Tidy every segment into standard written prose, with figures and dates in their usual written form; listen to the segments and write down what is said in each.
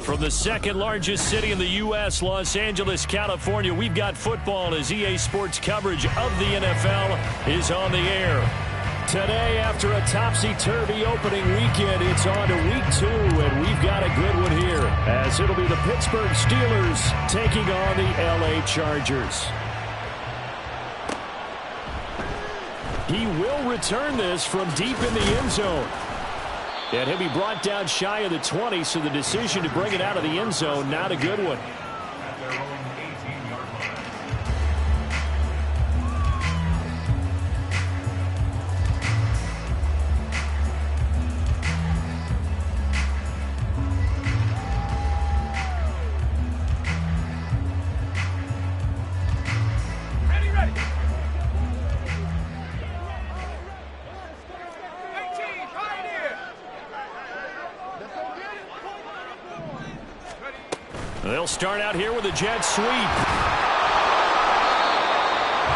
From the second largest city in the U.S., Los Angeles, California, we've got football as EA Sports coverage of the NFL is on the air. Today, after a topsy-turvy opening weekend, it's on to week 2, and we've got a good one here, as it'll be the Pittsburgh Steelers taking on the L.A. Chargers. He will return this from deep in the end zone. And he'll be brought down shy of the 20, so the decision to bring it out of the end zone, not a good one. They'll start out here with a jet sweep. A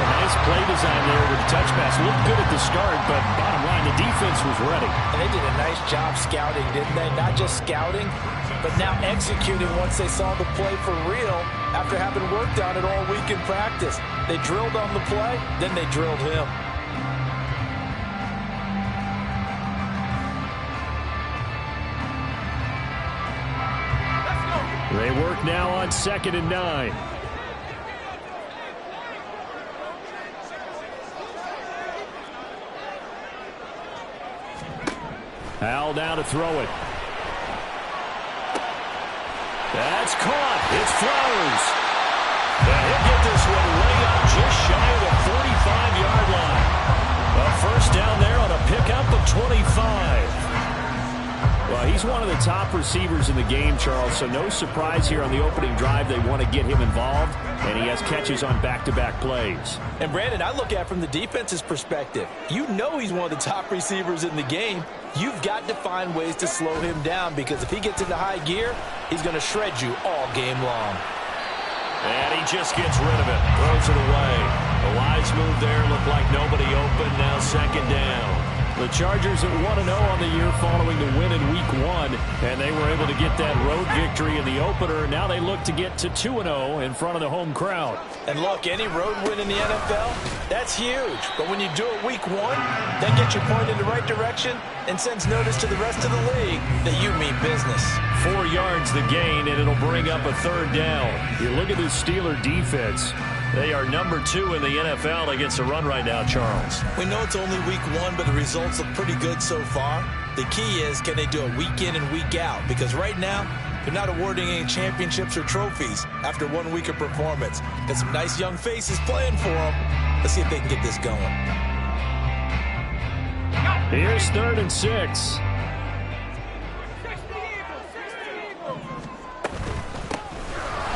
nice play design there with the touch pass. Looked good at the start, but bottom line, the defense was ready. And they did a nice job scouting, didn't they? Not just scouting, but now executing once they saw the play for real after having worked on it all week in practice. They drilled on the play, then they drilled him. They work now on 2nd and 9. Hal down to throw it. That's caught. It's Flowers. And he'll get this one way up just shy of the 45-yard line. A first down there on a pickup of 25. Well, he's one of the top receivers in the game, Charles, so no surprise here on the opening drive. They want to get him involved, and he has catches on back-to-back plays. And, Brandon, I look at it from the defense's perspective. You know he's one of the top receivers in the game. You've got to find ways to slow him down, because if he gets into high gear, he's going to shred you all game long. And he just gets rid of it, throws it away. A wise move there, looked like nobody open, now 2nd down. The Chargers at 1-0 on the year following the win in Week 1, and they were able to get that road victory in the opener. Now they look to get to 2-0 in front of the home crowd. And look, any road win in the NFL, that's huge. But when you do it Week 1, that gets you pointed in the right direction and sends notice to the rest of the league that you mean business. 4 yards the gain, and it'll bring up a third down. You look at this Steeler defense. They are number 2 in the NFL against the run right now, Charles. We know it's only Week 1, but the results look pretty good so far. The key is, can they do it week in and week out? Because right now, they're not awarding any championships or trophies after 1 week of performance. Got some nice young faces playing for them. Let's see if they can get this going. Here's 3rd and 6.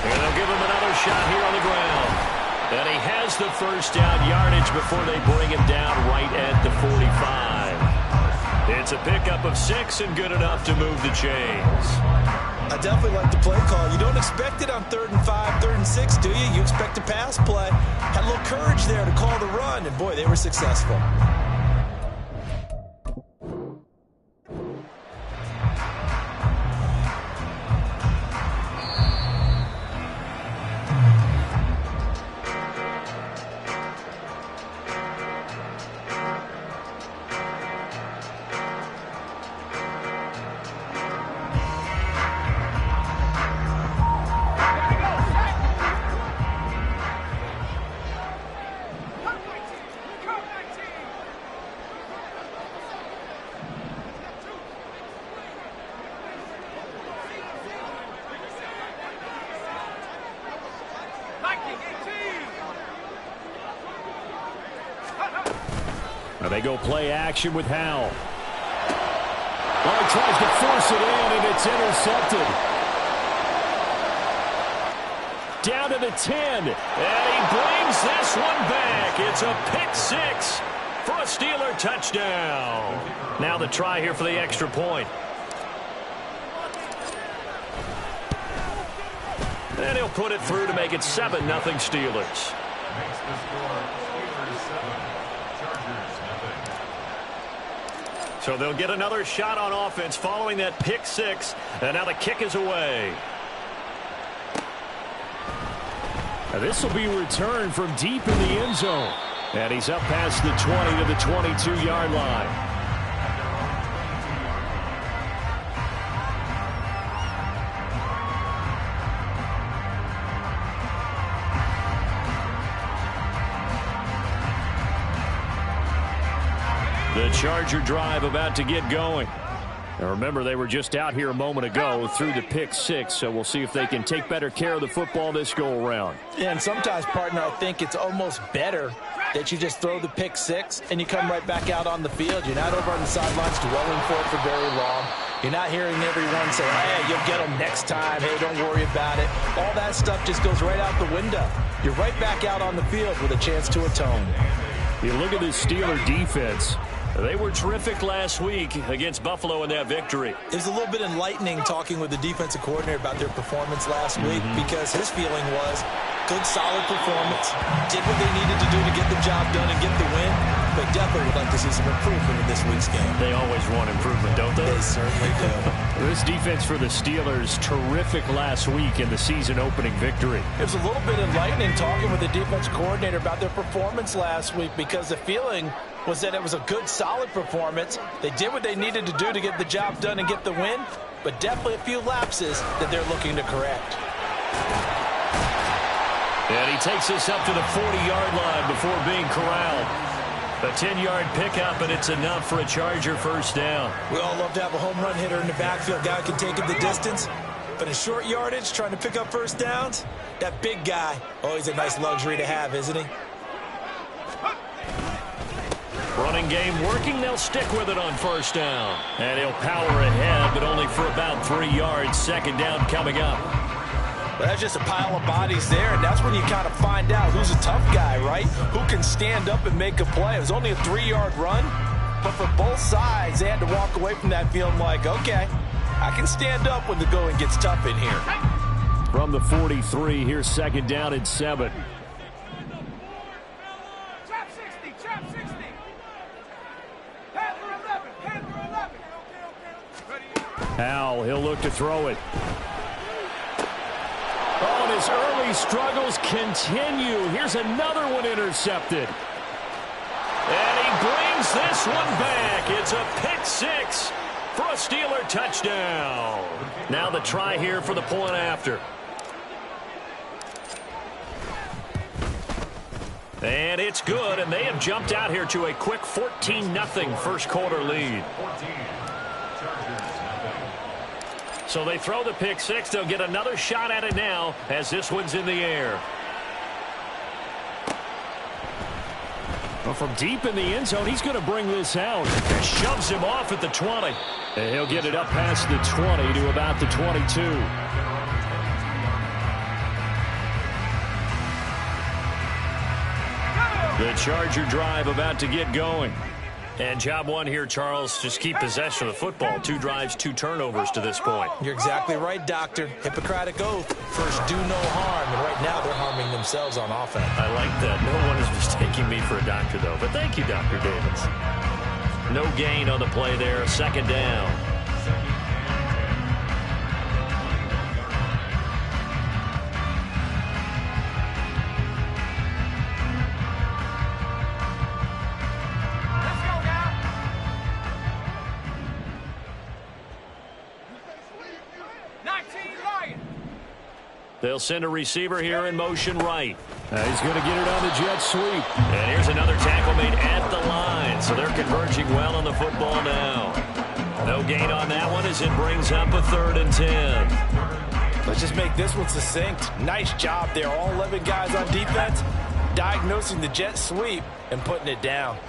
And they'll give him another shot here on the ground. And he has the first down yardage before they bring him down right at the 45. It's a pickup of 6 and good enough to move the chains. I definitely like the play call. You don't expect it on 3rd and 5, 3rd and 6, do you? You expect a pass play. Had a little courage there to call the run, and boy, they were successful. They go play action with Howell. Oh, he tries to force it in, and it's intercepted. Down to the 10, and he brings this one back. It's a pick 6 for a Steeler touchdown. Now the try here for the extra point. And he'll put it through to make it 7-0 Steelers. So they'll get another shot on offense following that pick 6. And now the kick is away. Now this will be returned from deep in the end zone. And he's up past the 20 to the 22-yard line. The Charger drive about to get going. Now remember, they were just out here a moment ago through the pick 6, so we'll see if they can take better care of the football this go-around. Yeah, and sometimes, partner, I think it's almost better that you just throw the pick 6 and you come right back out on the field. You're not over on the sidelines dwelling for it for very long. You're not hearing everyone say, hey, you'll get them next time. Hey, don't worry about it. All that stuff just goes right out the window. You're right back out on the field with a chance to atone. You look at this Steeler defense. They were terrific last week against Buffalo in that victory. It was a little bit enlightening talking with the defensive coordinator about their performance last week because his feeling was good, solid performance, did what they needed to do to get the job done and get the win, but definitely would like to see some improvement in this week's game. They always want improvement, don't they? They certainly do. This defense for the Steelers, terrific last week in the season-opening victory. It was a little bit enlightening talking with the defensive coordinator about their performance last week because the feeling was that it was a good, solid performance. They did what they needed to do to get the job done and get the win, but definitely a few lapses that they're looking to correct. And he takes us up to the 40-yard line before being corralled. A 10-yard pickup, and it's enough for a Charger first down. We all love to have a home run hitter in the backfield. Guy who can take it the distance. But in short yardage, trying to pick up first downs, that big guy, always a nice luxury to have, isn't he? Running game working. They'll stick with it on first down. And he'll power ahead, but only for about 3 yards. Second down coming up. Well, that's just a pile of bodies there, and that's when you kind of find out who's a tough guy, right? Who can stand up and make a play. It was only a 3-yard run, but for both sides, they had to walk away from that feeling like, okay, I can stand up when the going gets tough in here. From the 43, here's second down and 7. Howell, he'll look to throw it. Oh, and his early struggles continue. Here's another one intercepted. And he brings this one back. It's a pick six for a Steeler touchdown. Now the try here for the point after. And it's good, and they have jumped out here to a quick 14-0 first quarter lead. So they throw the pick six. They'll get another shot at it now as this one's in the air. Well, from deep in the end zone, he's going to bring this out. Shoves him off at the 20. And he'll get it up past the 20 to about the 22. The Charger drive about to get going. And job one here, Charles, just keep possession of the football. 2 drives, 2 turnovers to this point. You're exactly right, Doctor. Hippocratic oath. First, do no harm. And right now, they're harming themselves on offense. I like that. No one is mistaking me for a doctor, though. But thank you, Dr. Davis. No gain on the play there. Second down. They'll send a receiver here in motion right. He's going to get it on the jet sweep. And here's another tackle made at the line. So they're converging well on the football now. No gain on that one as it brings up a 3rd and 10. Let's just make this one succinct. Nice job there. All 11 guys on defense diagnosing the jet sweep and putting it down.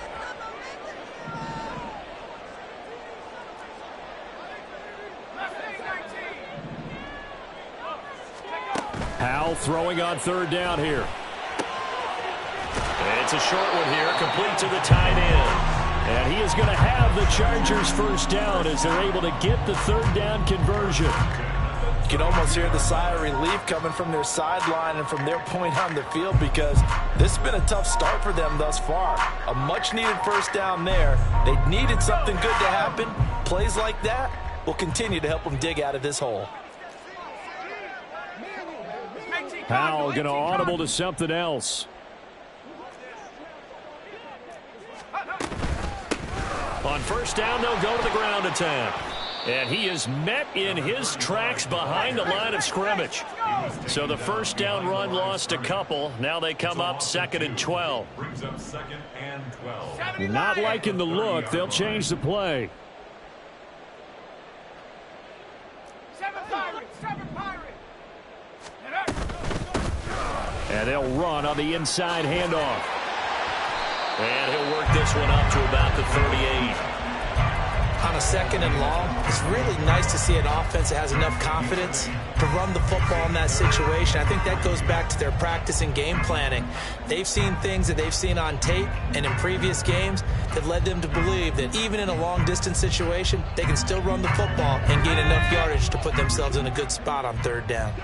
Howell throwing on 3rd down here. It's a short one here, complete to the tight end. And he is going to have the Chargers first down as they're able to get the 3rd down conversion. You can almost hear the sigh of relief coming from their sideline and from their point on the field because this has been a tough start for them thus far. A much-needed first down there. They needed something good to happen. Plays like that will continue to help them dig out of this hole. Howell going to audible to something else. On first down, they'll go to the ground attack. And he is met in his tracks behind the line of scrimmage. So the first down run lost a couple. Now they come up 2nd and 12. Not liking the look. They'll change the play. And they'll run on the inside handoff. And he'll work this one up to about the 38. On a 2nd and long, it's really nice to see an offense that has enough confidence to run the football in that situation. I think that goes back to their practice and game planning. They've seen things that they've seen on tape and in previous games that led them to believe that even in a long-distance situation, they can still run the football and gain enough yardage to put themselves in a good spot on 3rd down.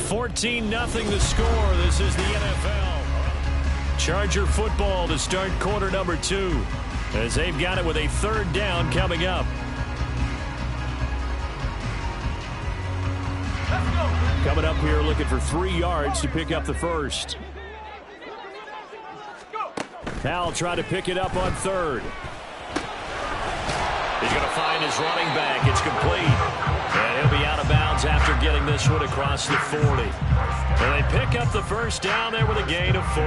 14-0 the score. This is the NFL. Charger football to start quarter number 2 as they've got it with a 3rd down coming up. Coming up here looking for 3 yards to pick up the first. Howell trying to pick it up on 3rd. He's going to find his running back. It's complete. And he'll be out of bounds after getting this one across the 40. And they pick up the first down there with a gain of 4.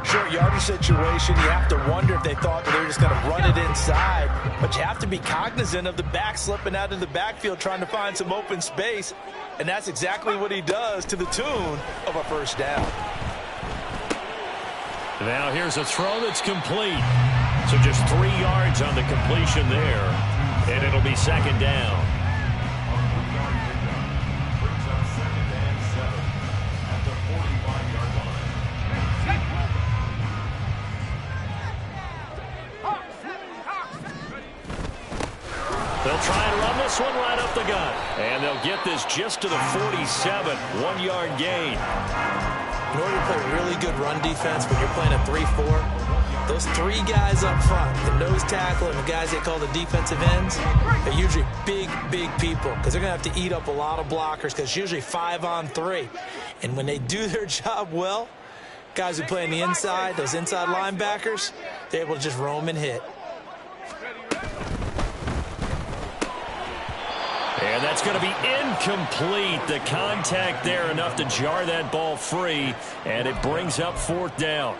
Short yardage situation, you have to wonder if they thought that they were just going to run it inside. But you have to be cognizant of the back slipping out of the backfield trying to find some open space. And that's exactly what he does to the tune of a first down. Now here's a throw that's complete. So just 3 yards on the completion there. And it'll be 2nd down. They'll try and run this one right up the gut. And they'll get this just to the 47. 1-yard gain. In order to play really good run defense when you're playing a 3-4, Those three guys up front, the nose tackle and the guys they call the defensive ends, are usually big people because they're going to have to eat up a lot of blockers because it's usually 5-on-3. And when they do their job well, guys who play on the inside, those inside linebackers, they're able to just roam and hit. And that's going to be incomplete. The contact there enough to jar that ball free, and it brings up 4th down.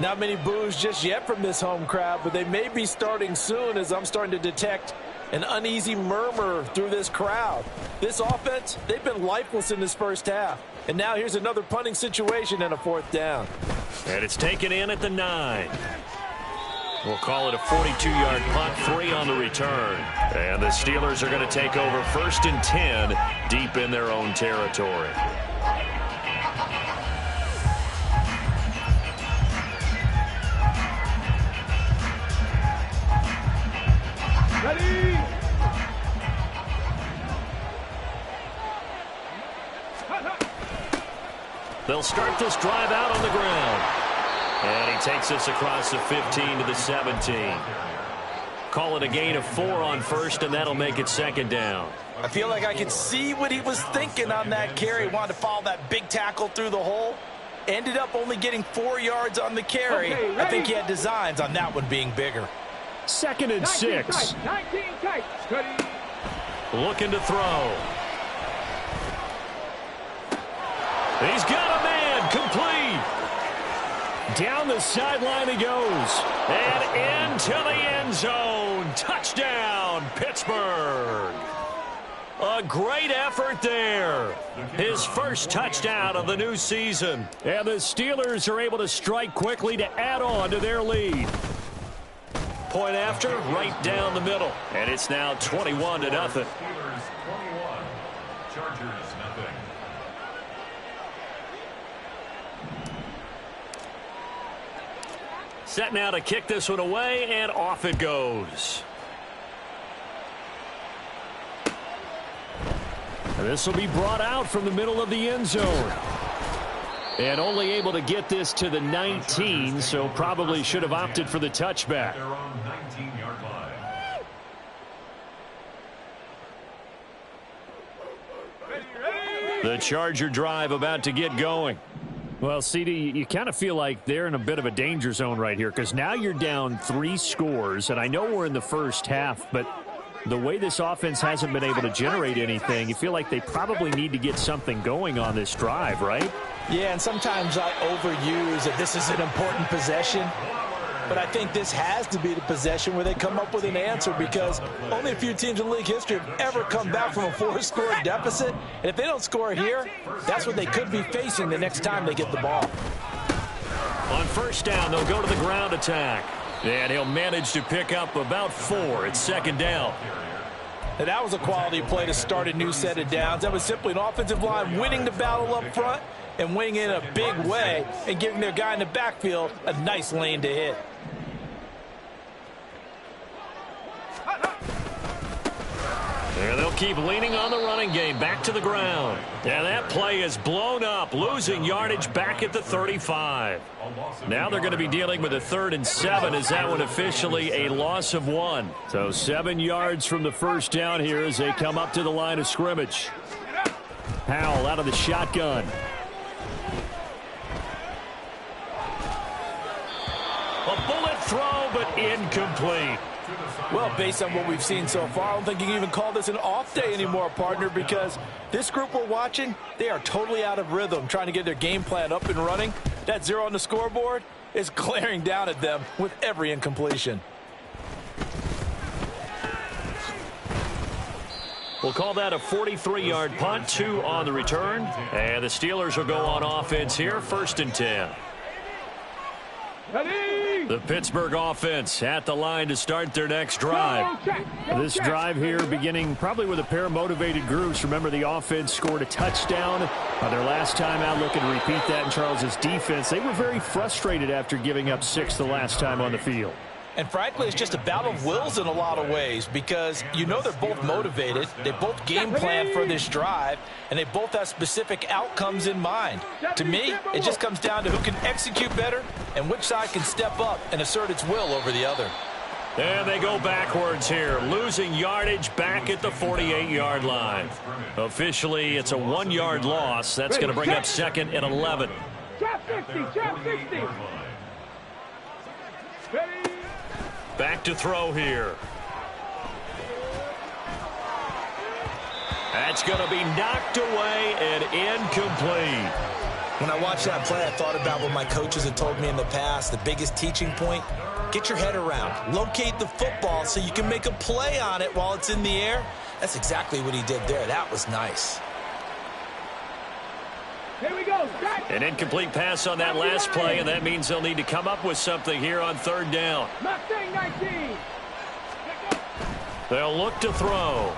Not many boos just yet from this home crowd, but they may be starting soon as I'm starting to detect an uneasy murmur through this crowd. This offense, they've been lifeless in this first half. And now here's another punting situation and a 4th down. And it's taken in at the 9. We'll call it a 42-yard punt, 3 on the return. And the Steelers are going to take over 1st and 10 deep in their own territory. Ready? They'll start this drive out on the ground. And he takes us across the 15 to the 17. Call it a gain of 4 on 1st, and that'll make it 2nd down. I feel like I could see what he was thinking on that carry. He wanted to follow that big tackle through the hole. Ended up only getting 4 yards on the carry. Okay, I think he had designs on that one being bigger. 2nd and 6. 19 tight. Looking to throw. He's got a man, complete. Down the sideline he goes. And into the end zone. Touchdown, Pittsburgh. A great effort there. His first touchdown of the new season. And the Steelers are able to strike quickly to add on to their lead. Point after, right down the middle. And it's now 21-0. Steelers 21, Chargers nothing. Set now to kick this one away, and off it goes. And this will be brought out from the middle of the end zone. And only able to get this to the 19, so probably should have opted for the touchback. They're on 19-yard line. The Charger drive about to get going. Well, CD, you kind of feel like they're in a bit of a danger zone right here because now you're down 3 scores, and I know we're in the first half, but the way this offense hasn't been able to generate anything, you feel like they probably need to get something going on this drive, right? Yeah, and sometimes I overuse that this is an important possession. But I think this has to be the possession where they come up with an answer because only a few teams in league history have ever come back from a 4-score deficit. And if they don't score here, that's what they could be facing the next time they get the ball. On 1st down, they'll go to the ground attack. And he'll manage to pick up about 4. It's 2nd down. And that was a quality play to start a new set of downs. That was simply an offensive line winning the battle up front and winning in a big way and giving their guy in the backfield a nice lane to hit. And they'll keep leaning on the running game back to the ground. And that play is blown up, losing yardage back at the 35. Now they're going to be dealing with a 3rd and 7 as that one officially a loss of 1. So 7 yards from the 1st down here as they come up to the line of scrimmage. Howell out of the shotgun. A bullet throw, but incomplete. Well, based on what we've seen so far, I don't think you can even call this an off day anymore, partner, because this group we're watching, they are totally out of rhythm, trying to get their game plan up and running. That 0 on the scoreboard is glaring down at them with every incompletion. We'll call that a 43-yard punt, 2 on the return. And the Steelers will go on offense here, 1st and 10. Ready? The Pittsburgh offense at the line to start their next drive. This drive here beginning probably with a pair of motivated groups. Remember, the offense scored a touchdown their last time out. Looking to repeat that in Charles's defense. They were very frustrated after giving up 6 the last time on the field. And frankly, it's just a battle of wills in a lot of ways because you know they're both motivated. They both game plan for this drive, and they both have specific outcomes in mind. To me, it just comes down to who can execute better and which side can step up and assert its will over the other. And they go backwards here, losing yardage back at the 48-yard line. Officially, it's a 1-yard loss. That's going to bring up 2nd and 11. Trap 60, trap 60. Ready. Back to throw here. That's going to be knocked away and incomplete. When I watched that play, I thought about what my coaches had told me in the past. The biggest teaching point, get your head around. Locate the football so you can make a play on it while it's in the air. That's exactly what he did there. That was nice. Here we go. An incomplete pass on that last play, and that means they'll need to come up with something here on 3rd down. Mustang 19. They'll look to throw.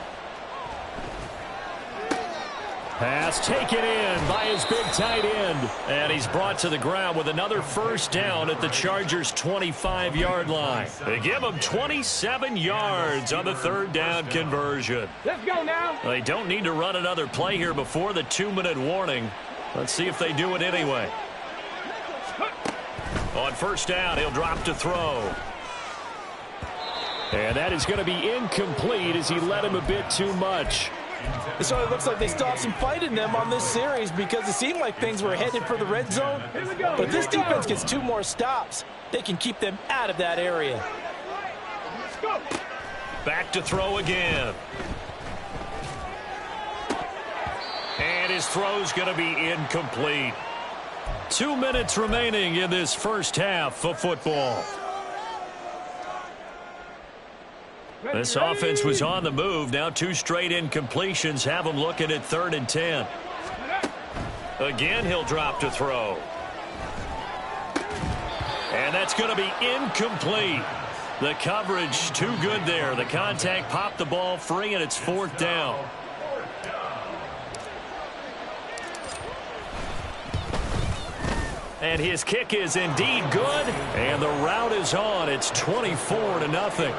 Pass taken in by his big tight end. And he's brought to the ground with another 1st down at the Chargers' 25-yard line. They give him 27 yards on the 3rd down conversion. Let's go now. They don't need to run another play here before the 2-minute warning. Let's see if they do it anyway. On 1st down, he'll drop to throw. And that is going to be incomplete as he led him a bit too much. It sort of looks like they still have some fight in them on this series because it seemed like things were headed for the red zone. But if this defense gets 2 more stops, they can keep them out of that area. Back to throw again. And his throw's going to be incomplete. 2 minutes remaining in this first half of football. This offense was on the move. Now 2 straight incompletions have them looking at 3rd and 10. Again, he'll drop to throw. And that's going to be incomplete. The coverage too good there. The contact popped the ball free, and it's 4th down. And his kick is indeed good. And the route is on. It's 24-0.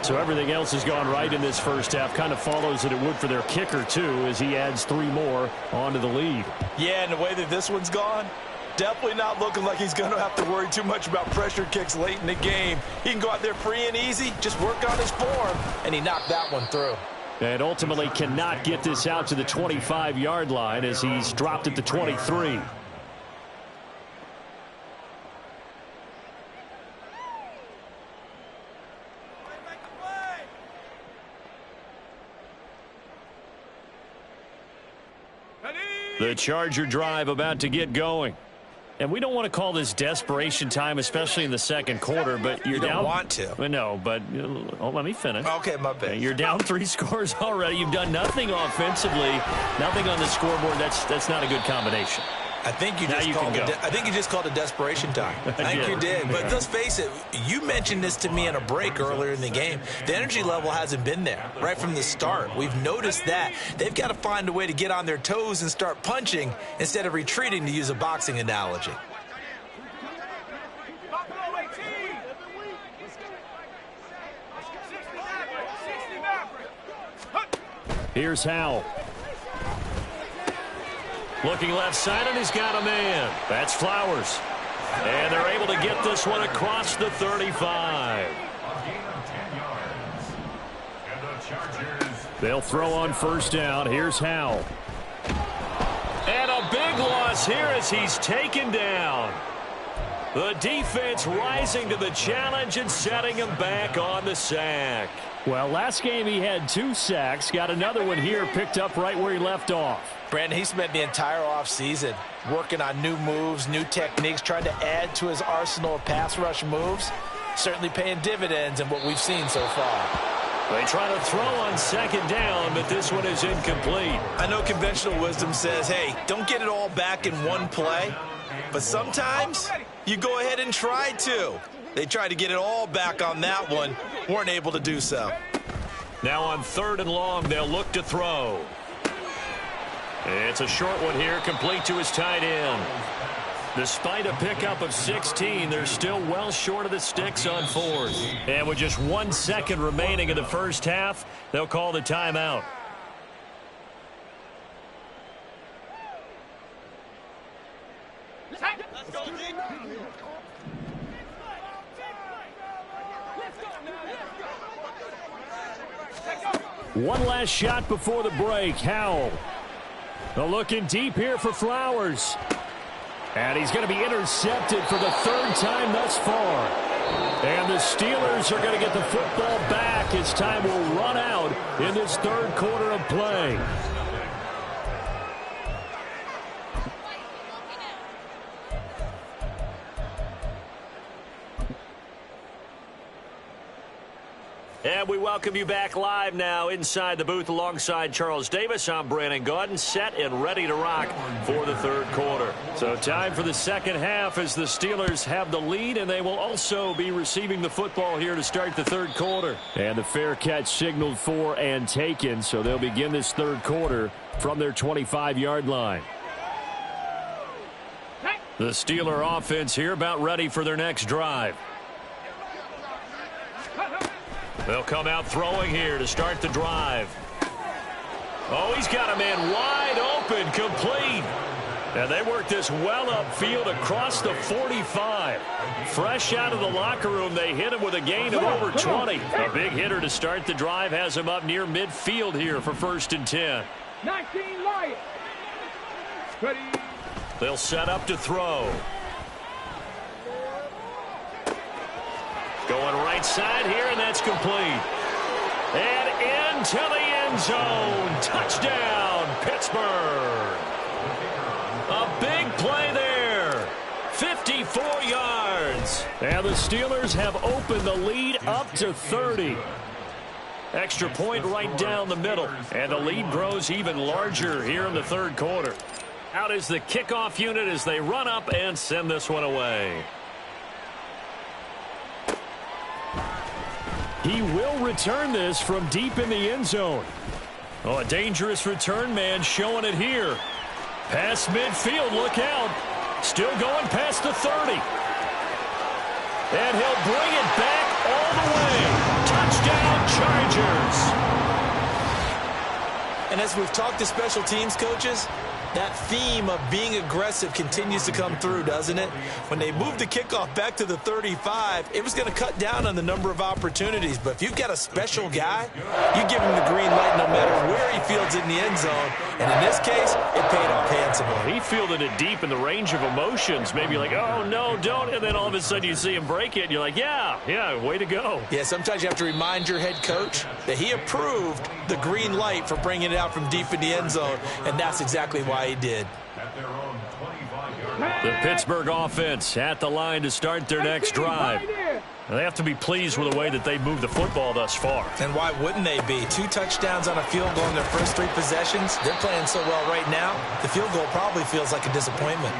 So everything else has gone right in this first half. Kind of follows that it would for their kicker, too, as he adds 3 more onto the lead. Yeah, and the way that this one's gone, definitely not looking like he's going to have to worry too much about pressure kicks late in the game. He can go out there free and easy, just work on his form, and he knocked that one through. And ultimately cannot get this out to the 25-yard line as he's dropped at the 23. The Charger drive about to get going. And we don't want to call this desperation time, especially in the 2nd quarter, but you're down. You don't want to. No, but let me finish. Okay, my bad. You're down 3 scores already. You've done nothing offensively, nothing on the scoreboard. That's not a good combination. I think you just called it desperation time. I think you did. But let's face it, you mentioned this to me in a break earlier in the game. The energy level hasn't been there right from the start. We've noticed that. They've got to find a way to get on their toes and start punching instead of retreating, to use a boxing analogy. Here's Howell. Looking left side, and he's got a man. That's Flowers. And they're able to get this one across the 35. They'll throw on 1st down. Here's Howell. And a big loss here as he's taken down. The defense rising to the challenge and setting him back on the sack. Well, last game he had 2 sacks. Got another one here, picked up right where he left off. Brandon, he spent the entire offseason working on new moves, new techniques, trying to add to his arsenal of pass rush moves. Certainly paying dividends in what we've seen so far. They try to throw on 2nd down, but this one is incomplete. I know conventional wisdom says, hey, don't get it all back in one play. But sometimes you go ahead and try to. They tried to get it all back on that one, weren't able to do so. Now on 3rd and long, they'll look to throw. It's a short one here, complete to his tight end. Despite a pickup of 16, they're still well short of the sticks on fourth. And with just 1 second remaining in the first half, they'll call the timeout. One last shot before the break. Howell. Looking deep here for Flowers. And he's going to be intercepted for the third time thus far. And the Steelers are going to get the football back as time will run out in this third quarter of play. And we welcome you back live now inside the booth alongside Charles Davis. I'm Brandon Gaudin, set and ready to rock for the third quarter. So time for the second half as the Steelers have the lead, and they will also be receiving the football here to start the third quarter. And the fair catch signaled for and taken, so they'll begin this third quarter from their 25-yard line. The Steeler offense here about ready for their next drive. They'll come out throwing here to start the drive. Oh, he's got a man wide open, complete. And they work this well upfield across the 45. Fresh out of the locker room, they hit him with a gain of over 20. A big hitter to start the drive has him up near midfield here for 1st and 10. 19 Lions. Ready. They'll set up to throw. Going right side here, and that's complete. And into the end zone. Touchdown, Pittsburgh. A big play there. 54 yards. And the Steelers have opened the lead up to 30. Extra point right down the middle. And the lead grows even larger here in the third quarter. Out is the kickoff unit as they run up and send this one away. He will return this from deep in the end zone. Oh, a dangerous return man showing it here. Past midfield, look out. Still going past the 30. And he'll bring it back all the way. Touchdown, Chargers. And as we've talked to special teams coaches, that theme of being aggressive continues to come through, doesn't it? When they moved the kickoff back to the 35, it was going to cut down on the number of opportunities. But if you've got a special guy, you give him the green light no matter where he fields it in the end zone. And in this case, it paid off handsomely. He fielded it deep in the range of emotions. Maybe like, oh, no, don't. And then all of a sudden you see him break it, and you're like, yeah, way to go. Yeah, sometimes you have to remind your head coach that he approved the green light for bringing it out from deep in the end zone, and that's exactly why he did. The Pittsburgh offense at the line to start their next drive. They have to be pleased with the way that they moved the football thus far. And why wouldn't they be? 2 touchdowns on a field goal in their first 3 possessions. They're playing so well right now, the field goal probably feels like a disappointment.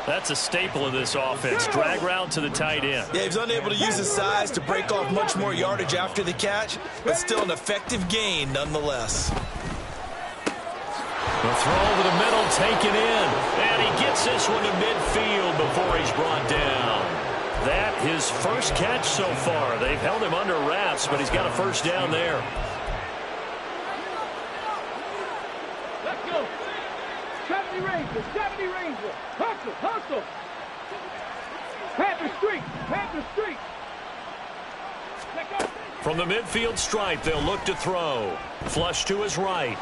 That's a staple of this offense. Drag route to the tight end. Yeah, he was unable to use his size to break off much more yardage after the catch, but still an effective gain nonetheless. The throw over the middle, taken in. And he gets this one to midfield before he's brought down. That his first catch so far. They've held him under wraps, but he's got a first down there. Let's go. 70 Rangers, 70 Rangers. Hustle. Panther Street. Let's go. From the midfield stripe, they'll look to throw. Flush to his right.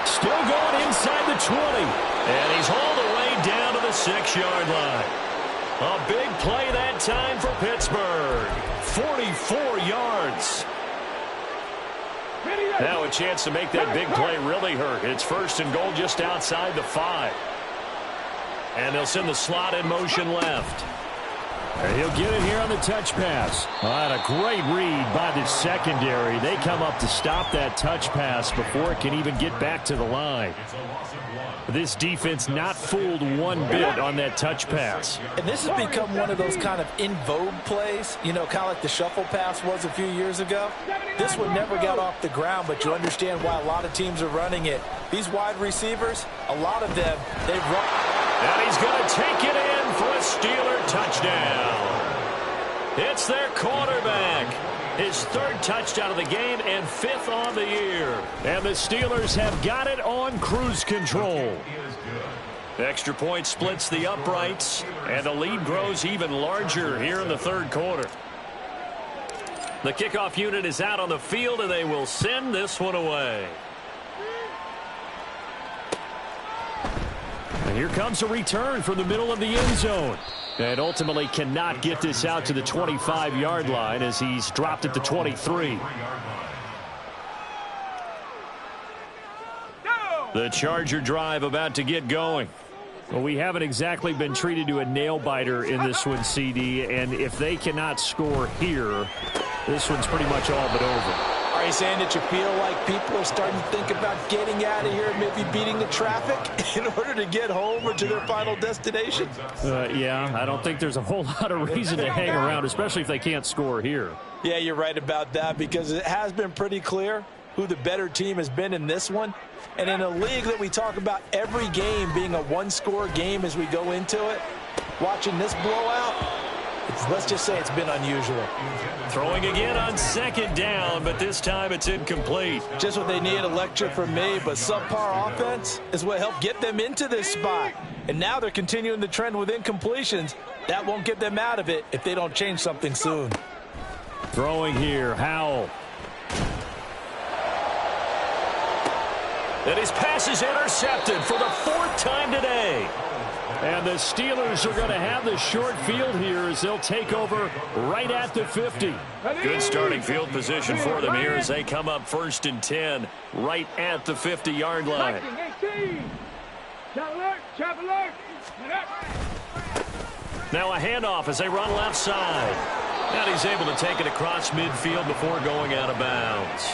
Still going inside the 20. And he's hauled away down to the 6-yard line. A big play that time for Pittsburgh. 44 yards. Now a chance to make that big play really hurt. It's 1st and goal just outside the 5. And they'll send the slot in motion left. And he'll get it here on the touch pass. And a great read by the secondary. They come up to stop that touch pass before it can even get back to the line. This defense not fooled one bit on that touch pass. And this has become one of those kind of in vogue plays, you know, kind of like the shuffle pass was a few years ago. This one never got off the ground, but you understand why a lot of teams are running it. These wide receivers, a lot of them, they've run. And he's going to take it in for a Steeler touchdown. It's their quarterback. His third touchdown of the game and fifth on the year. And the Steelers have got it on cruise control. Extra point splits the uprights, and the lead grows even larger here in the third quarter. The kickoff unit is out on the field, and they will send this one away. And here comes a return from the middle of the end zone. And ultimately cannot get this out to the 25-yard line as he's dropped at the 23. The Charger drive about to get going. Well, we haven't exactly been treated to a nail-biter in this one, CD. And if they cannot score here, this one's pretty much all but over. Are you saying that you feel like people are starting to think about getting out of here, maybe beating the traffic in order to get home or to their final destination? Yeah, I don't think there's a whole lot of reason to hang around, especially if they can't score here. Yeah, you're right about that because it has been pretty clear who the better team has been in this one. And in a league that we talk about every game being a one-score game as we go into it, watching this blowout, let's just say it's been unusual. Throwing again on second down, but this time it's incomplete. Just what they need, a lecture from me, but subpar offense is what helped get them into this spot. And now they're continuing the trend with incompletions. That won't get them out of it if they don't change something soon. Throwing here, Howell. And his pass is intercepted for the fourth time today. And the Steelers are going to have the short field here as they'll take over right at the 50. Good starting field position for them here as they come up 1st and 10 right at the 50-yard line. Now a handoff as they run left side. And he's able to take it across midfield before going out of bounds.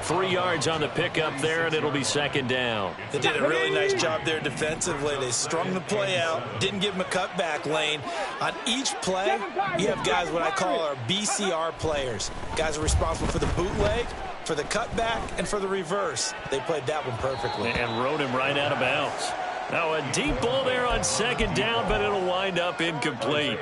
3 yards on the pickup there, and it'll be second down. They did a really nice job there defensively. They strung the play out, didn't give him a cutback lane. On each play, you have guys what I call our BCR players. Guys are responsible for the bootleg, for the cutback, and for the reverse. They played that one perfectly. And rode him right out of bounds. Now a deep ball there on second down, but it'll wind up incomplete.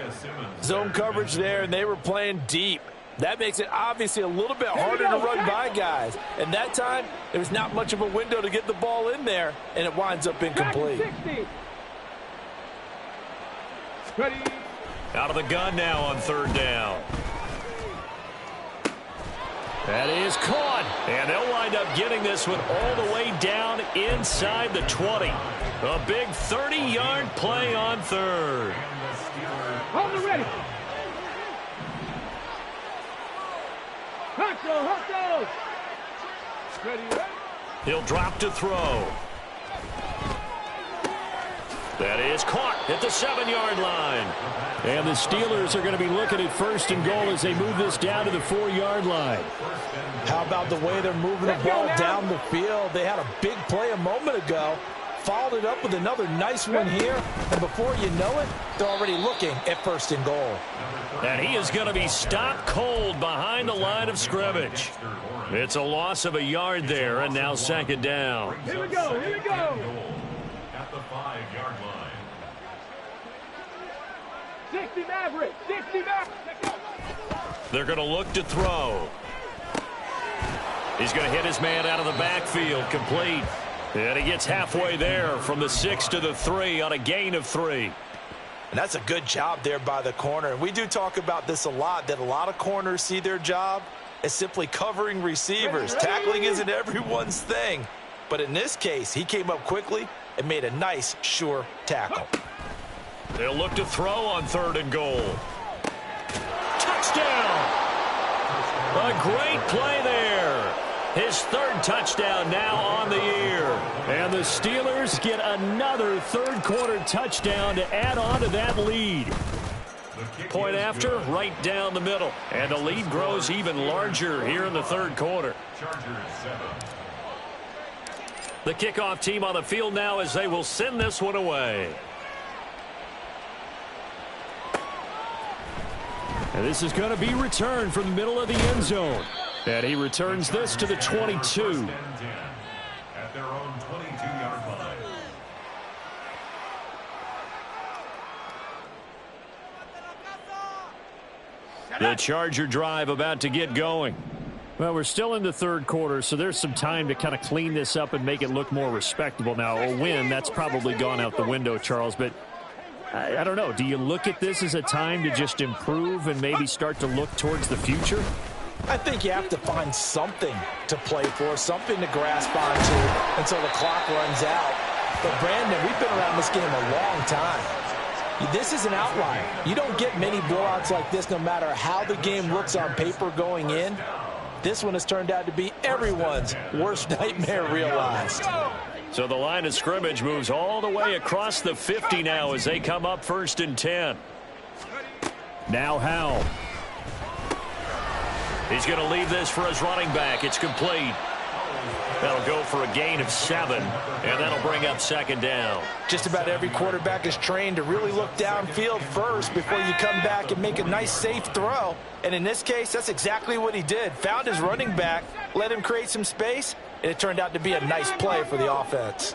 Zone coverage there, and they were playing deep. That makes it obviously a little bit harder to run by guys. And that time, there was not much of a window to get the ball in there, and it winds up incomplete. Out of the gun now on third down. That is caught. And they'll wind up getting this one all the way down inside the 20. A big 30-yard play on third. Hold it ready. Hustle. Ready. He'll drop to throw. That is caught at the 7-yard line. And the Steelers are going to be looking at 1st and goal as they move this down to the 4-yard line. How about the way they're moving the ball down the field? They had a big play a moment ago. Followed it up with another nice one here. And before you know it, they're already looking at 1st and goal. And he is going to be stopped cold behind the line of scrimmage. It's a loss of a yard there, and now second down. Here we go. At the 5-yard line. 60 Maverick. They're going to look to throw. He's going to hit his man out of the backfield, complete. And he gets halfway there from the 6 to the 3 on a gain of 3. And that's a good job there by the corner. And we do talk about this a lot, that a lot of corners see their job as simply covering receivers. Tackling isn't everyone's thing. But in this case, he came up quickly and made a nice, sure tackle. They'll look to throw on 3rd and goal. Touchdown! A great play there. His 3rd touchdown now on the year. And the Steelers get another third-quarter touchdown to add on to that lead. Point after, right down the middle. And the lead grows even larger here in the third quarter. The kickoff team on the field now as they will send this one away. And this is going to be returned from the middle of the end zone. And he returns this to the 22. At their own 22-yard line. The Charger drive about to get going. Well, we're still in the third quarter, so there's some time to kind of clean this up and make it look more respectable. Now, a win, that's probably gone out the window, Charles, but I don't know. Do you look at this as a time to just improve and maybe start to look towards the future? I think you have to find something to play for, something to grasp onto until the clock runs out. But, Brandon, we've been around this game a long time. This is an outlier. You don't get many blowouts like this no matter how the game looks on paper going in. This one has turned out to be everyone's worst nightmare realized. So the line of scrimmage moves all the way across the 50 now as they come up 1st and 10. Now Howell. He's going to leave this for his running back. It's complete. That'll go for a gain of 7, and that'll bring up 2nd down. Just about every quarterback is trained to really look downfield first before you come back and make a nice, safe throw. And in this case, that's exactly what he did. Found his running back, let him create some space, and it turned out to be a nice play for the offense.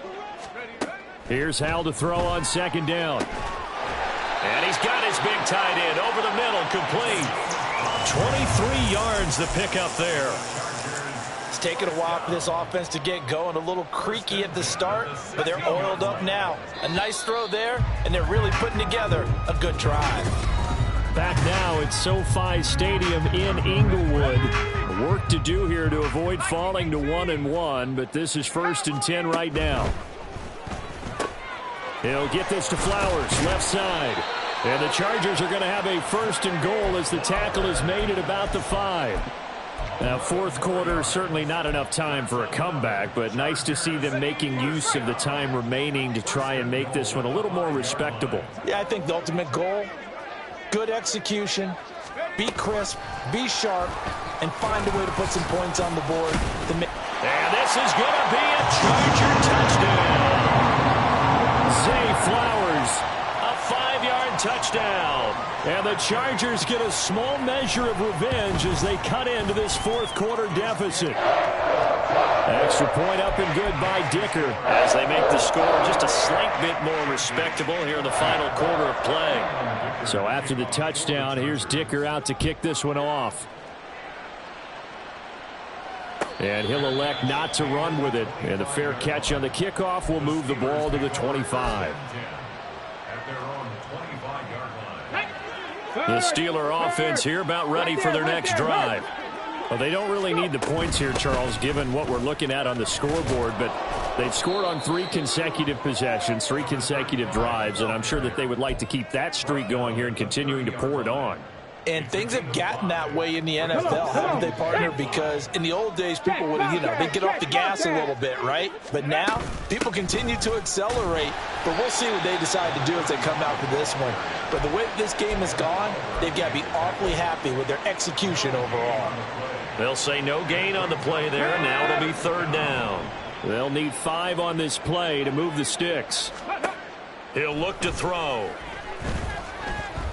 Here's Howell to throw on 2nd down. And he's got his big tight end over the middle, complete. 23 yards the pickup there. It's taken a while for this offense to get going. A little creaky at the start, but they're oiled up now. A nice throw there, and they're really putting together a good drive. Back now at SoFi Stadium in Inglewood. Work to do here to avoid falling to 1-1, but this is 1st and 10 right now. He'll get this to Flowers, left side. And the Chargers are going to have a 1st and goal as the tackle is made at about the 5. Now, fourth quarter, certainly not enough time for a comeback, but nice to see them making use of the time remaining to try and make this one a little more respectable. Yeah, I think the ultimate goal, good execution, be crisp, be sharp, and find a way to put some points on the board. And this is going to be a Charger touchdown. Zay Flowers, a 5-yard touchdown. And the Chargers get a small measure of revenge as they cut into this fourth quarter deficit. Extra point up and good by Dicker as they make the score just a slight bit more respectable here in the final quarter of play. So after the touchdown, here's Dicker out to kick this one off. And he'll elect not to run with it. And the fair catch on the kickoff will move the ball to the 25. The Steeler offense here about ready for their next drive. Well, they don't really need the points here, Charles, given what we're looking at on the scoreboard, but they've scored on 3 consecutive possessions, 3 consecutive drives, and I'm sure that they would like to keep that streak going here and continuing to pour it on. And things have gotten that way in the NFL, haven't they, partner? Because in the old days, people would, they'd get off the gas a little bit, right? But now, people continue to accelerate. But we'll see what they decide to do as they come out for this one. But the way this game has gone, they've got to be awfully happy with their execution overall. They'll say no gain on the play there, and now it'll be 3rd down. They'll need 5 on this play to move the sticks. He'll look to throw.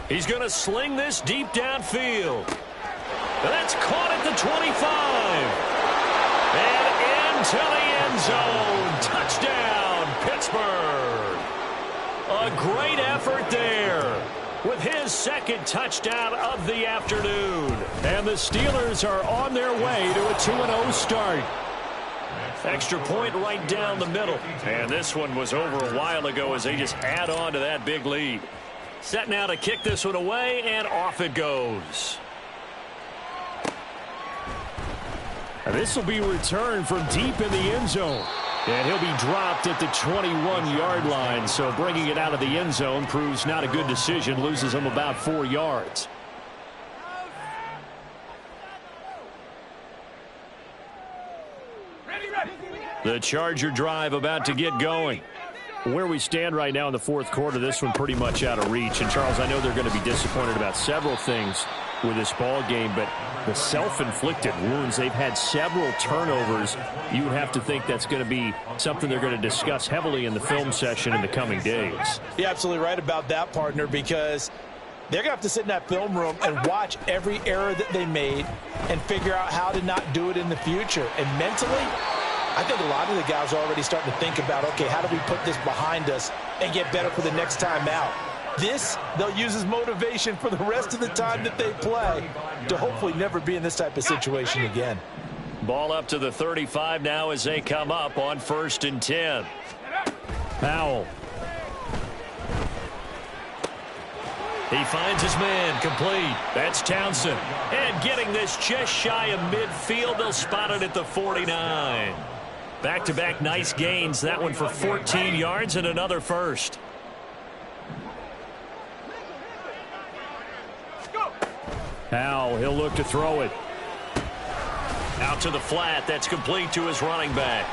He's going to sling this deep downfield. That's caught at the 25. And into the end zone. Touchdown, Pittsburgh. A great effort there with his 2nd touchdown of the afternoon. And the Steelers are on their way to a 2-0 start. Extra point right down the middle. And this one was over a while ago as they just add on to that big lead. Set now to kick this one away, and off it goes. And this will be returned from deep in the end zone. And he'll be dropped at the 21-yard line, so bringing it out of the end zone proves not a good decision, loses him about 4 yards. The Charger drive about to get going. Where we stand right now in the fourth quarter, this one pretty much out of reach. And, Charles, I know they're going to be disappointed about several things with this ball game, but the self-inflicted wounds, they've had several turnovers. You would have to think that's going to be something they're going to discuss heavily in the film session in the coming days. You're absolutely right about that, partner, because they're going to have to sit in that film room and watch every error that they made and figure out how to not do it in the future. And mentally, I think a lot of the guys are already starting to think about, okay, how do we put this behind us and get better for the next time out? This, they'll use as motivation for the rest of the time that they play to hopefully never be in this type of situation again. Ball up to the 35 now as they come up on 1st and 10. Powell. He finds his man complete. That's Townsend. And getting this just shy of midfield, they'll spot it at the 49. Back-to-back nice gains. That one for 14 yards and another first. Powell, he'll look to throw it. Out to the flat. That's complete to his running back.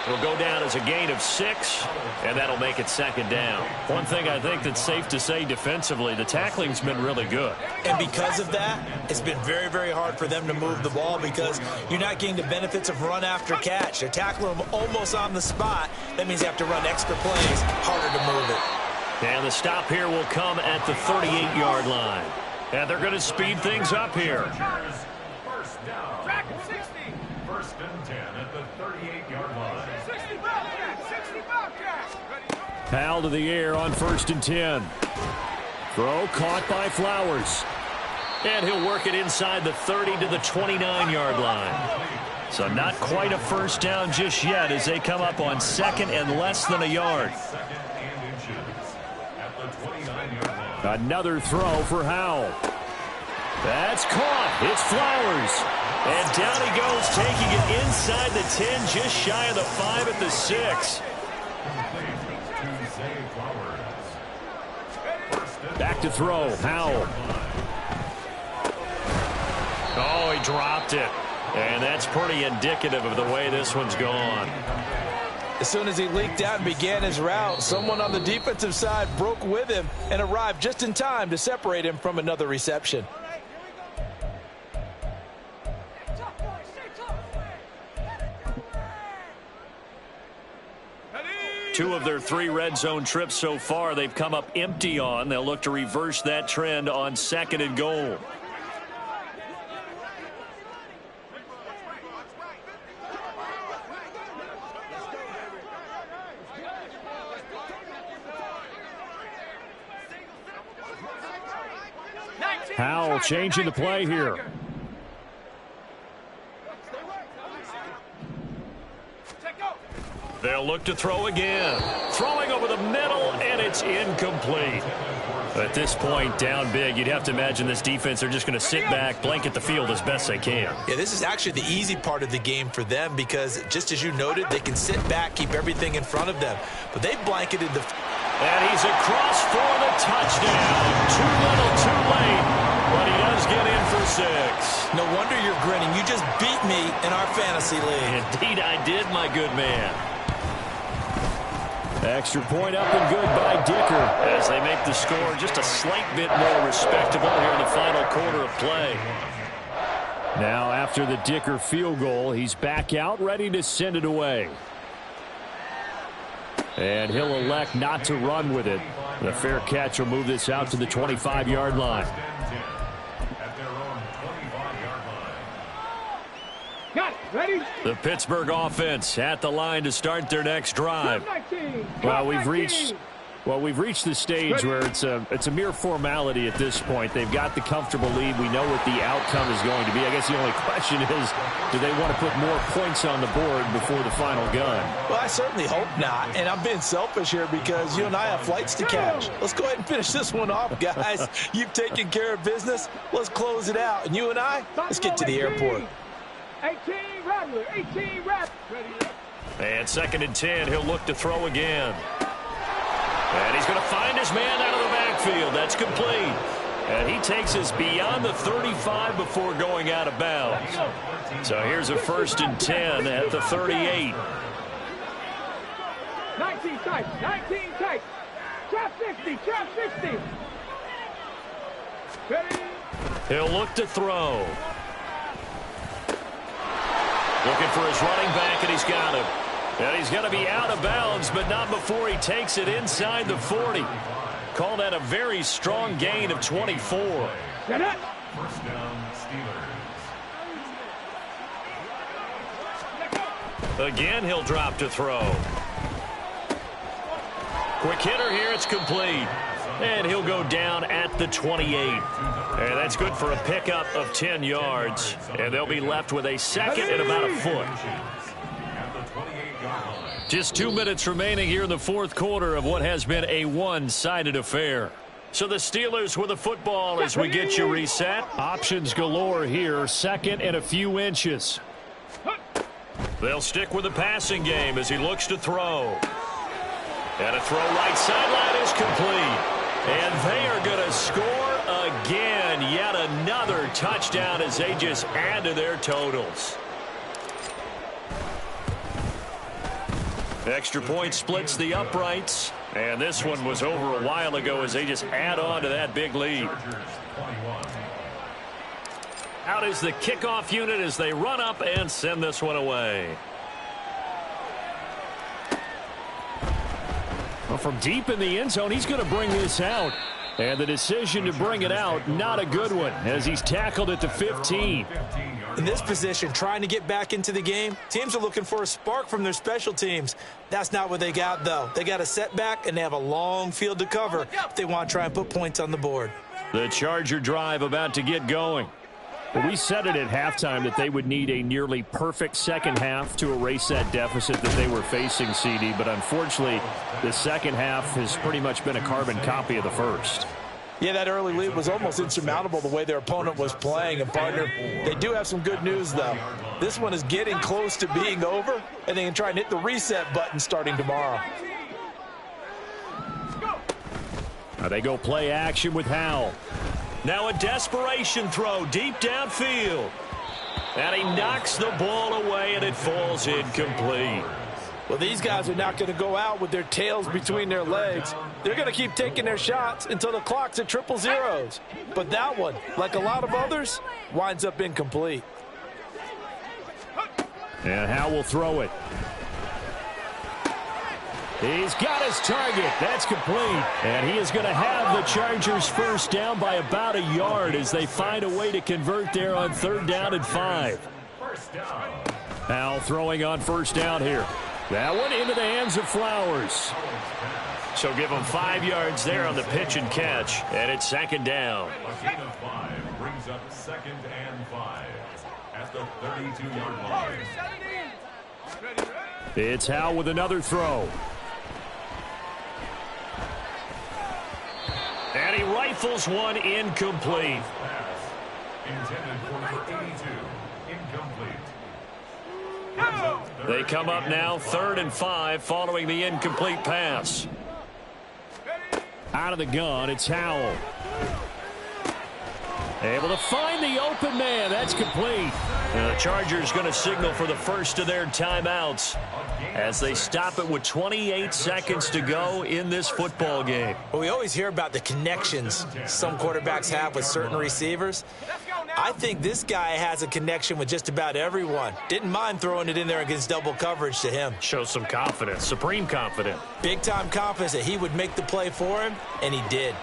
It'll go down as a gain of 6, and that'll make it 2nd down. One thing I think that's safe to say defensively, the tackling's been really good. And because of that, it's been very, very hard for them to move the ball because you're not getting the benefits of run after catch. They're tackling them almost on the spot. That means you have to run extra plays, harder to move it. And the stop here will come at the 38-yard line. And they're going to speed things up here. First down. 1st and 10 at the 38-yard line. Powell to the air on 1st and 10. Throw caught by Flowers. And he'll work it inside the 30 to the 29-yard line. So not quite a first down just yet as they come up on 2nd and less than a yard. Another throw for Howell. That's caught. It's Flowers. And down he goes, taking it inside the 10, just shy of the 5 at the 6. Back to throw. Howell. Oh, he dropped it. And that's pretty indicative of the way this one's gone. As soon as he leaked out and began his route, someone on the defensive side broke with him and arrived just in time to separate him from another reception. Two of their 3 red zone trips so far, they've come up empty on. They'll look to reverse that trend on 2nd and goal. Howell changing the play here. They'll look to throw again. Throwing over the middle, and it's incomplete. At this point, down big, you'd have to imagine this defense are just going to sit back, blanket the field as best they can. Yeah, this is actually the easy part of the game for them because, just as you noted, they can sit back, keep everything in front of them. But they've blanketed the... And he's across for the touchdown. Too little, too late, but he does get in for 6. No wonder you're grinning. You just beat me in our fantasy league. Indeed, I did, my good man. Extra point up and good by Dicker as they make the score just a slight bit more respectable here in the final quarter of play. Now after the Dicker field goal, he's back out ready to send it away. And he'll elect not to run with it. The fair catch will move this out to the 25-yard line. Ready? The Pittsburgh offense at the line to start their next drive. Well, we've reached the stage where it's a mere formality at this point. They've got the comfortable lead. We know what the outcome is going to be. I guess the only question is, do they want to put more points on the board before the final gun? Well, I certainly hope not. And I'm being selfish here because you and I have flights to catch. Let's go ahead and finish this one off, guys. You've taken care of business. Let's close it out. And you and I, let's get to the airport. 18 Rattler, 18 Rattler. And 2nd and 10, he'll look to throw again. And he's going to find his man out of the backfield. That's complete. And he takes us beyond the 35 before going out of bounds. So here's a 1st and 10 at the 38. 19 tight. 19 tight. Trap 60. Trap 60. Ready? He'll look to throw. Looking for his running back, and he's got him. And he's going to be out of bounds, but not before he takes it inside the 40. Call that a very strong gain of 24. Set up. First down, Steelers. Again, he'll drop to throw. Quick hitter here, it's complete. And he'll go down at the 28. And that's good for a pickup of 10 yards. And they'll be left with a second and about a foot. Just 2 minutes remaining here in the fourth quarter of what has been a one-sided affair. So the Steelers with the football as we get you reset. Options galore here, second and a few inches. They'll stick with the passing game as he looks to throw. And a throw right sideline is complete. And they are going to score again. Yet another touchdown as they just add to their totals. Extra point splits the uprights. And this one was over a while ago as they just add on to that big lead. Out is the kickoff unit as they run up and send this one away. Well, from deep in the end zone, he's going to bring this out. And the decision to bring it out, not a good one, as he's tackled at the 15. In this position, trying to get back into the game, teams are looking for a spark from their special teams. That's not what they got, though. They got a setback, and they have a long field to cover if they want to try and put points on the board. The Charger drive about to get going. Well, we said it at halftime that they would need a nearly perfect second half to erase that deficit that they were facing, CD. But unfortunately, the second half has pretty much been a carbon copy of the first. Yeah, that early lead was almost insurmountable the way their opponent was playing. And, partner, they do have some good news, though. This one is getting close to being over, and they can try and hit the reset button starting tomorrow. Now they go play action with Howell. Now a desperation throw deep downfield. And he knocks the ball away, and it falls incomplete. Well, these guys are not going to go out with their tails between their legs. They're going to keep taking their shots until the clock's at 000. But that one, like a lot of others, winds up incomplete. And Howell will throw it. He's got his target. That's complete. And he is going to have the Chargers first down by about a yard as they find a way to convert there on 3rd down and 5. Howell throwing on first down here. That one into the hands of Flowers. So give him 5 yards there on the pitch and catch. And it's 2nd down. A gain of 5 brings up 2nd and 5 at the 32-yard line. It's Howell with another throw. And he rifles one incomplete. Pass intended for number 82. Incomplete. They come up now 3rd and 5 following the incomplete pass. Out of the gun, it's Howell. Able to find the open man. That's complete. The Chargers going to signal for the first of their timeouts as they stop it with 28 seconds to go in this football game. Well, we always hear about the connections some quarterbacks have with certain receivers. I think this guy has a connection with just about everyone. Didn't mind throwing it in there against double coverage to him. Shows some confidence, supreme confidence. Big-time confidence that he would make the play for him, and he did.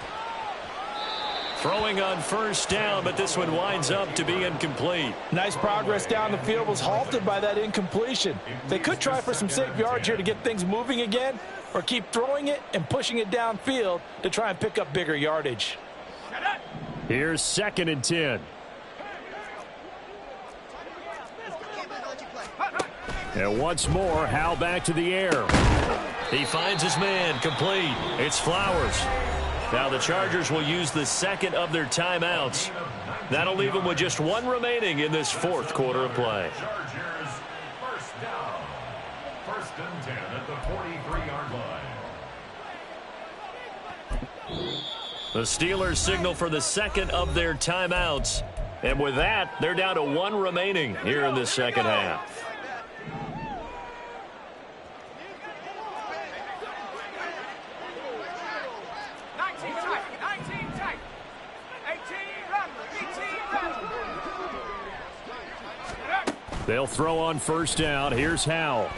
Throwing on first down, but this one winds up to be incomplete. Nice progress down the field, was halted by that incompletion. They could try for some safe yards here to get things moving again, or keep throwing it and pushing it downfield to try and pick up bigger yardage. Here's 2nd and 10. And once more, Howell back to the air. He finds his man, complete. It's Flowers. Now the Chargers will use the second of their timeouts. That'll leave them with just one remaining in this fourth quarter of play. Chargers first down. 1st and 10 at the 43-yard line. The Steelers signal for the second of their timeouts. And with that, they're down to one remaining here in this second half. They'll throw on first down. Here's Howell.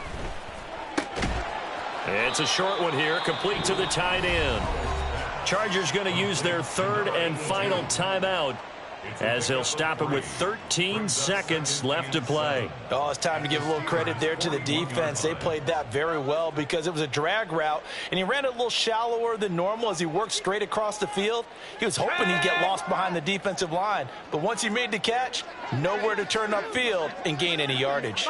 It's a short one here, complete to the tight end. Chargers going to use their third and final timeout as they'll stop it with 13 seconds left to play. Oh, it's time to give a little credit there to the defense. They played that very well because it was a drag route, and he ran it a little shallower than normal as he worked straight across the field. He was hoping he'd get lost behind the defensive line, but once he made the catch, nowhere to turn upfield and gain any yardage.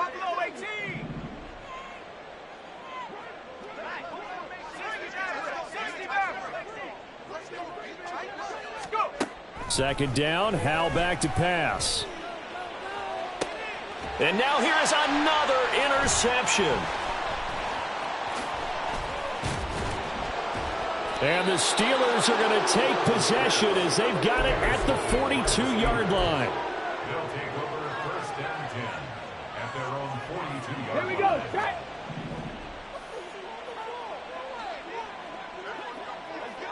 Second down, Howell back to pass. And now here is another interception. And the Steelers are going to take possession as they've got it at the 42-yard line. They'll take over first and 10 at their own 42-yard line. Here we go. Set.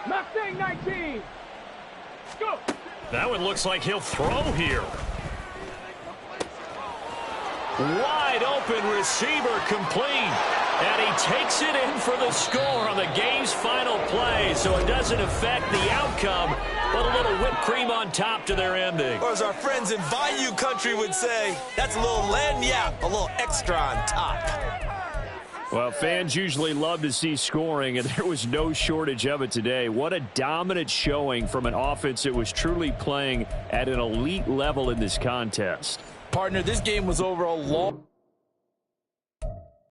Mustang 19. Let's go. That one looks like he'll throw here. Wide open receiver complete. And he takes it in for the score on the game's final play. So it doesn't affect the outcome, but a little whipped cream on top to their ending. Or as our friends in Bayou Country would say, that's a little lagniappe, a little extra on top. Well, fans usually love to see scoring, and there was no shortage of it today. What a dominant showing from an offense that was truly playing at an elite level in this contest. Partner, this game was over a long...